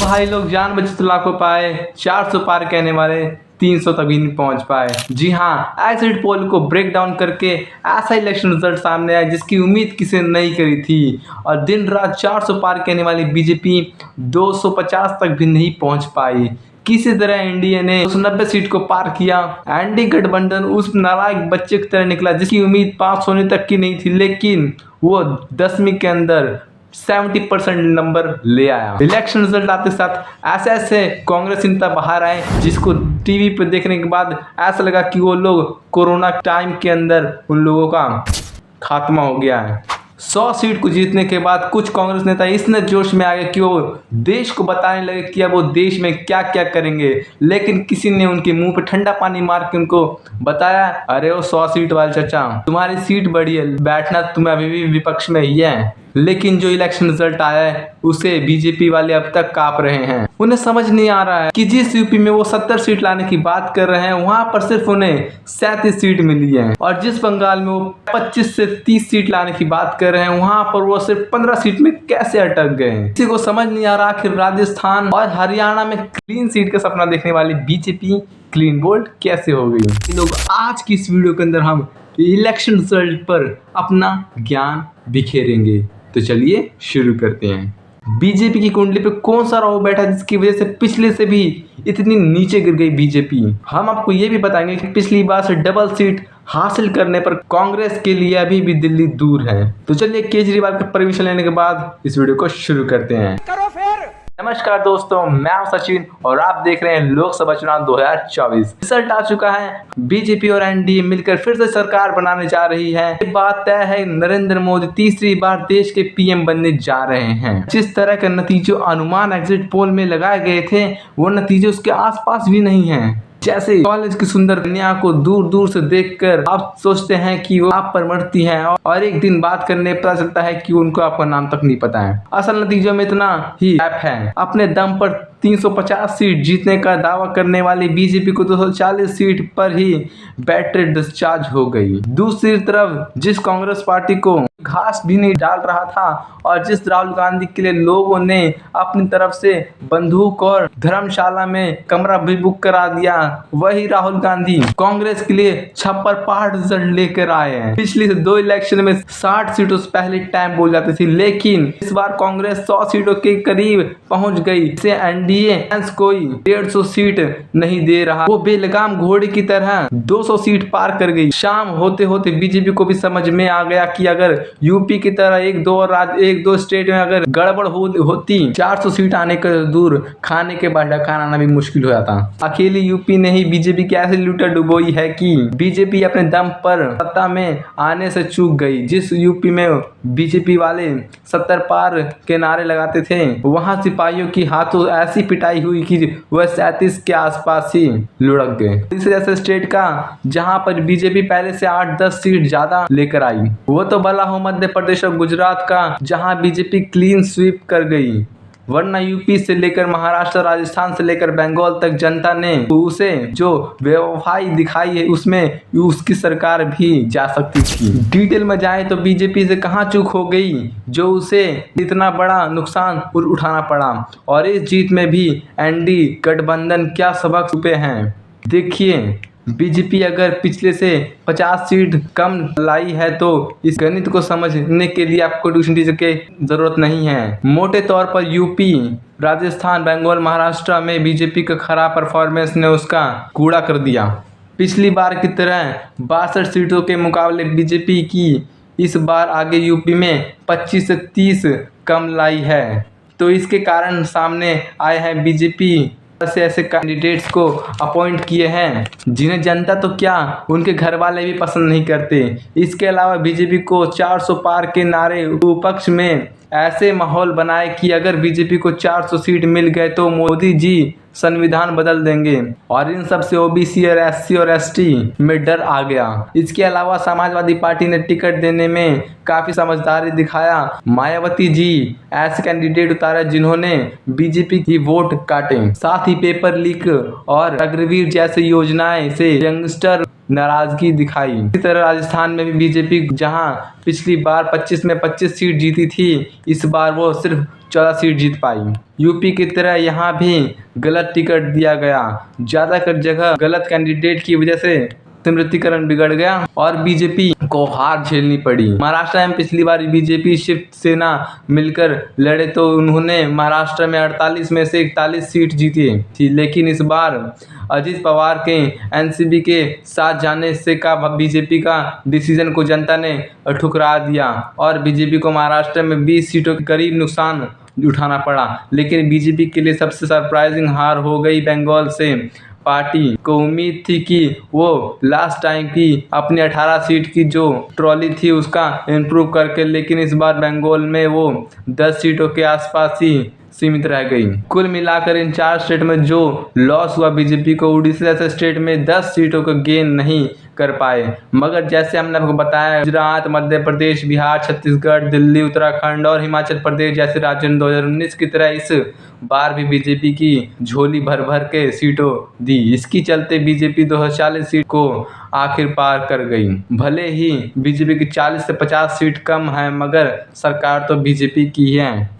भाई लोग जान बचे तो लाखों पाए, 400 पार कहने वाले 300 तक भी नहीं पहुंच पाए। जी हाँ, एग्जिट पोल को ब्रेक डाउन करके ऐसा इलेक्शन रिजल्ट सामने आया जिसकी उम्मीद किसी ने नहीं करी थी। और दिन रात 400 पार कहने वाली बीजेपी 250 तक भी नहीं पहुंच पाई। किसी तरह एनडीए ने 290 सीट को पार किया। एनडीए गठबंधन उस नालायक बच्चे की तरह निकला जिसकी उम्मीद पास होने तक की नहीं थी, लेकिन वो 10वीं के अंदर 70% नंबर ले आया। इलेक्शन रिजल्ट आते साथ ऐसे ऐसे कांग्रेस नेता बाहर आए जिसको टीवी पे देखने के बाद ऐसा लगा कि वो लोग कोरोना टाइम के अंदर उन लोगों का खात्मा हो गया है। 100 सीट को जीतने के बाद कुछ कांग्रेस नेता इतने जोश में आ गए कि वो देश को बताने लगे कि अब वो देश में क्या क्या करेंगे, लेकिन किसी ने उनके मुंह पे ठंडा पानी मार के उनको बताया, अरे वो 100 सीट वाले चाचा, तुम्हारी सीट बड़ी है, बैठना तुम्हें अभी भी विपक्ष में ही है। लेकिन जो इलेक्शन रिजल्ट आया है उसे बीजेपी वाले अब तक कांप रहे हैं। उन्हें समझ नहीं आ रहा है कि जिस यूपी में वो 70 सीट लाने की बात कर रहे हैं वहां पर सिर्फ उन्हें 37 सीट मिली है, और जिस बंगाल में वो 25 से 30 सीट लाने की बात कर रहे हैं वहां पर वो सिर्फ 15 सीट में कैसे अटक गए। किसी को समझ नहीं आ रहा कि राजस्थान और हरियाणा में क्लीन सीट का सपना देखने वाली बीजेपी क्लीन बोल्ड कैसे हो गई। लोग आज की इस वीडियो के अंदर हम इलेक्शन रिजल्ट पर अपना ज्ञान बिखेरेंगे, तो चलिए शुरू करते हैं। बीजेपी की कुंडली पे कौन सा राहु बैठा जिसकी वजह से पिछले से भी इतनी नीचे गिर गई बीजेपी। हम आपको ये भी बताएंगे कि पिछली बार से डबल सीट हासिल करने पर कांग्रेस के लिए अभी भी दिल्ली दूर है। तो चलिए केजरीवाल का परमिशन लेने के बाद इस वीडियो को शुरू करते हैं। नमस्कार दोस्तों, मैं हूं सचिन और आप देख रहे हैं लोकसभा चुनाव 2024। रिजल्ट आ चुका है। बीजेपी और एनडीए मिलकर फिर से सरकार बनाने जा रही है। ये बात तय है, नरेंद्र मोदी तीसरी बार देश के पीएम बनने जा रहे हैं। जिस तरह के नतीजे अनुमान एग्जिट पोल में लगाए गए थे वो नतीजे उसके आसपास भी नहीं है। जैसे कॉलेज की सुंदर कन्या को दूर दूर से देखकर आप सोचते हैं कि वो आप पर मरती है, और एक दिन बात करने पता चलता है कि उनको आपका नाम तक नहीं पता है। असल नतीजों में इतना ही गैप है। अपने दम पर 350 सीट जीतने का दावा करने वाली बीजेपी को 240 सीट पर ही बैटरी डिस्चार्ज हो गई। दूसरी तरफ जिस कांग्रेस पार्टी को घास भी नहीं डाल रहा था और जिस राहुल गांधी के लिए लोगों ने अपनी तरफ से बंदूक और धर्मशाला में कमरा भी बुक करा दिया, वही राहुल गांधी कांग्रेस के लिए छप्पर पहाड़ रिजल्ट लेकर आए हैं। पिछली 2 इलेक्शन में 60 सीटों से पहले टाइम बोल जाती थी, लेकिन इस बार कांग्रेस 100 सीटों के करीब पहुंच गई। इसे एनडीए कोई 150 सीट नहीं दे रहा, वो बेलगाम घोड़े की तरह 200 सीट पार कर गई। शाम होते होते बीजेपी को भी समझ में आ गया कि अगर यूपी की तरह एक दो स्टेट में अगर गड़बड़ होती 400 सीट आने का दूर, खाने के बाद खाना आना भी मुश्किल हो जाता। अकेली यूपी ने ही बीजेपी की ऐसी लूटा डुबोई है कि बीजेपी अपने दम पर सत्ता में आने से चूक गई। जिस यूपी में बीजेपी वाले 70 पार के नारे लगाते थे वहां सिपाहियों की हाथों ऐसी पिटाई हुई कि वह 37 के आसपास ही लुढ़क गए। तीसरे ऐसे स्टेट का जहां पर बीजेपी पहले से 8-10 सीट ज्यादा लेकर आई, वो तो भला हो मध्य प्रदेश और गुजरात का, जहां बीजेपी क्लीन स्वीप कर गई। वरना यूपी से लेकर महाराष्ट्र, राजस्थान से लेकर बंगाल तक जनता ने उसे जो बेवफाई दिखाई है उसमें उसकी सरकार भी जा सकती थी। डिटेल में जाए तो बीजेपी से कहां चूक हो गई जो उसे इतना बड़ा नुकसान उठाना पड़ा, और इस जीत में भी एनडीए गठबंधन क्या सबक छुपे हैं। देखिए, बीजेपी अगर पिछले से 50 सीट कम लाई है तो इस गणित को समझने के लिए आपको ट्यूशन टीचर की जरूरत नहीं है। मोटे तौर पर यूपी, राजस्थान, बंगाल, महाराष्ट्र में बीजेपी का खराब परफॉर्मेंस ने उसका कूड़ा कर दिया। पिछली बार की तरह 62 सीटों के मुकाबले बीजेपी की इस बार आगे यूपी में 25 से 30 कम लाई है। तो इसके कारण सामने आए हैं बीजेपी ऐसे कैंडिडेट्स को अपॉइंट किए हैं जिन्हें जनता तो क्या उनके घर वाले भी पसंद नहीं करते। इसके अलावा बीजेपी को 400 पार के नारे विपक्ष में ऐसे माहौल बनाए कि अगर बीजेपी को 400 सीट मिल गए तो मोदी जी संविधान बदल देंगे, और इन सब से ओबीसी और एससी और एसटी में डर आ गया। इसके अलावा समाजवादी पार्टी ने टिकट देने में काफी समझदारी दिखाया। मायावती जी ऐसे कैंडिडेट उतारे जिन्होंने बीजेपी की वोट काटे। साथ ही पेपर लीक और अग्रवीर जैसे योजनाएं से यंगस्टर नाराजगी दिखाई। इसी तरह राजस्थान में भी बीजेपी जहां पिछली बार 25 में 25 सीट जीती थी, इस बार वो सिर्फ 14 सीट जीत पाई। यूपी की तरह यहाँ भी गलत टिकट दिया गया। ज्यादातर जगह गलत कैंडिडेट की वजह से स्मृतिकरण बिगड़ गया और बीजेपी को हार झेलनी पड़ी। महाराष्ट्र में पिछली बार बीजेपी शिवसेना मिलकर लड़े तो उन्होंने महाराष्ट्र में 48 में से 41 सीट जीती थी, लेकिन इस बार अजित पवार के एनसीपी के साथ जाने से का बीजेपी का डिसीजन को जनता ने ठुकरा दिया और बीजेपी को महाराष्ट्र में 20 सीटों के करीब नुकसान उठाना पड़ा। लेकिन बीजेपी के लिए सबसे सरप्राइजिंग हार हो गई बंगाल से। पार्टी को उम्मीद थी कि वो लास्ट टाइम की अपनी 18 सीट की जो ट्रॉली थी उसका इम्प्रूव करके, लेकिन इस बार बंगाल में वो 10 सीटों के आसपास ही सीमित रह गई। कुल मिलाकर इन 4 स्टेट में जो लॉस हुआ बीजेपी को, उड़ीसा जैसे स्टेट में 10 सीटों का गेन नहीं कर पाए। मगर जैसे हमने आपको बताया, गुजरात, मध्य प्रदेश, बिहार, छत्तीसगढ़, दिल्ली, उत्तराखंड और हिमाचल प्रदेश जैसे राज्यों ने 2019 की तरह इस बार भी बीजेपी की झोली भर भर के सीटों दी। इसकी चलते बीजेपी 240 सीट को आखिर पार कर गई। भले ही बीजेपी की 40 से 50 सीट कम है, मगर सरकार तो बीजेपी की है।